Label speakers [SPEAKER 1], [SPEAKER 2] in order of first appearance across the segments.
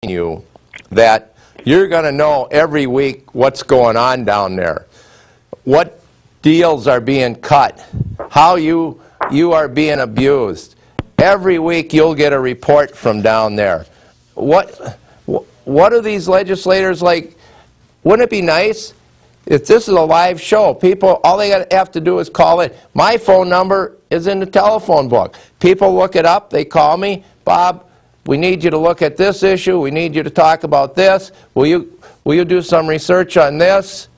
[SPEAKER 1] you that you're going to know every week what's going on down there, what deals are being cut, how you are being abused. Every week you'll get a report from down there. What are these legislators like? Wouldn't it be nice if this is a live show? People, all they have to do is call in. My phone number is in the telephone book. People look it up, they call me, Bob, we need you to look at this issue, we need you to talk about this, will you do some research on this?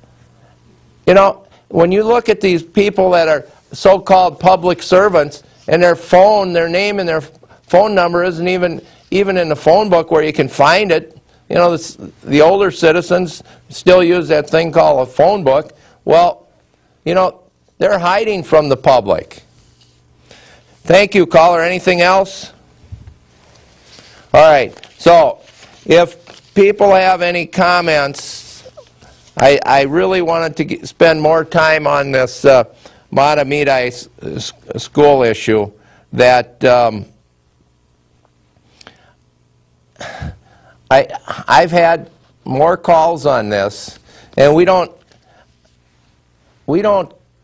[SPEAKER 1] You know, when you look at these people that are so-called public servants, and their name and their phone number isn't even in the phone book where you can find it. You know, the older citizens still use that thing called a phone book. Well, you know, they're hiding from the public. Thank you, caller. Anything else? All right. So, if people have any comments, I really wanted to spend more time on this Matamidi school issue that I've had more calls on this, and we haven't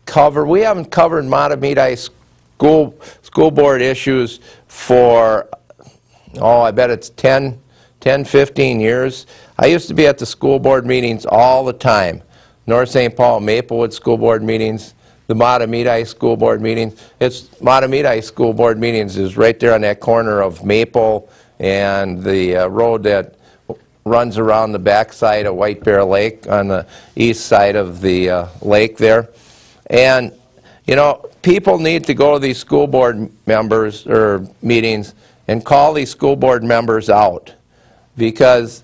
[SPEAKER 1] covered Matamidi school board issues for, oh, I bet it's 10, 15 years. I used to be at the school board meetings all the time. North St. Paul, Maplewood school board meetings, the Matamidi school board meetings. Matamidi school board meetings is right there on that corner of Maple and the road that runs around the backside of White Bear Lake on the east side of the lake there. And, you know, people need to go to these school board members or meetings and call these school board members out, because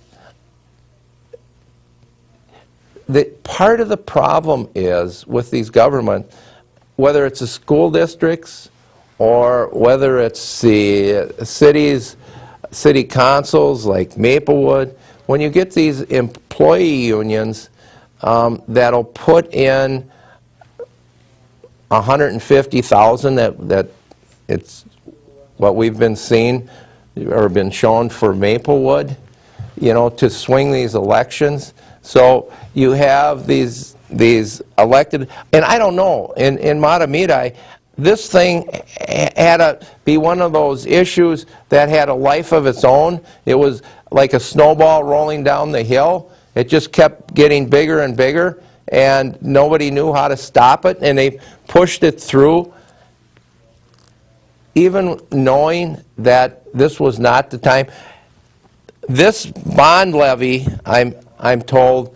[SPEAKER 1] part of the problem is with these government, whether it's the school districts or whether it's the city councils like Maplewood, when you get these employee unions that'll put in $150,000, that it's what we've been seeing or been shown for Maplewood, you know, to swing these elections. So you have these elected, and I don't know, in Matamidi, this thing had to be one of those issues that had a life of its own. It was like a snowball rolling down the hill. It just kept getting bigger and bigger, and nobody knew how to stop it, and they pushed it through, even knowing that this was not the time. This bond levy, I'm told,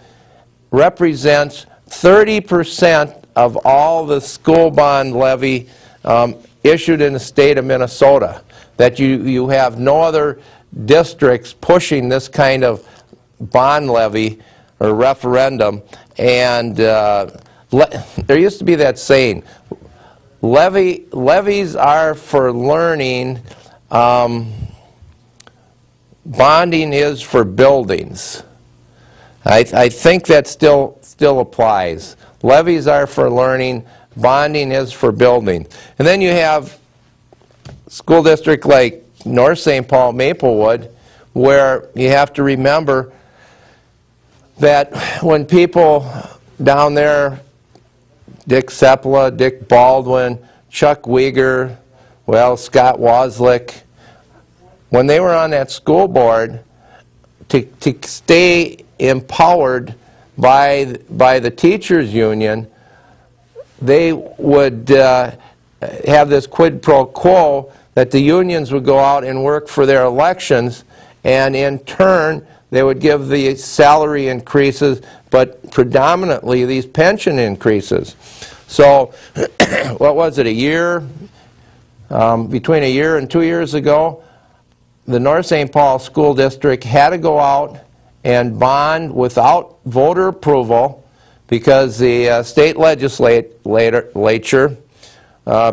[SPEAKER 1] represents 30% of all the school bond levy issued in the state of Minnesota. That you have no other districts pushing this kind of bond levy or referendum. And there used to be that saying, levies are for learning, bonding is for buildings. I think that still applies. Levies are for learning, bonding is for building. And then you have school district like North St. Paul, Maplewood, where you have to remember that when people down there, Dick Sepula, Dick Baldwin, Chuck Weger, well, Scott Waslick, when they were on that school board, to stay empowered by the teachers union, they would have this quid pro quo that the unions would go out and work for their elections, and in turn they would give the salary increases, but predominantly these pension increases. So what was it, a year, between a year and 2 years ago, the North St. Paul School District had to go out and bond without voter approval, because the state legislature,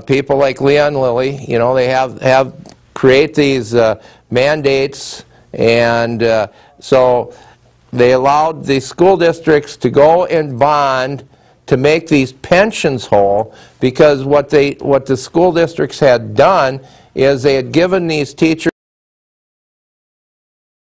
[SPEAKER 1] people like Leon Lillie, you know, they have create these mandates, and so they allowed the school districts to go and bond to make these pensions whole, because what the school districts had done is they had given these teachers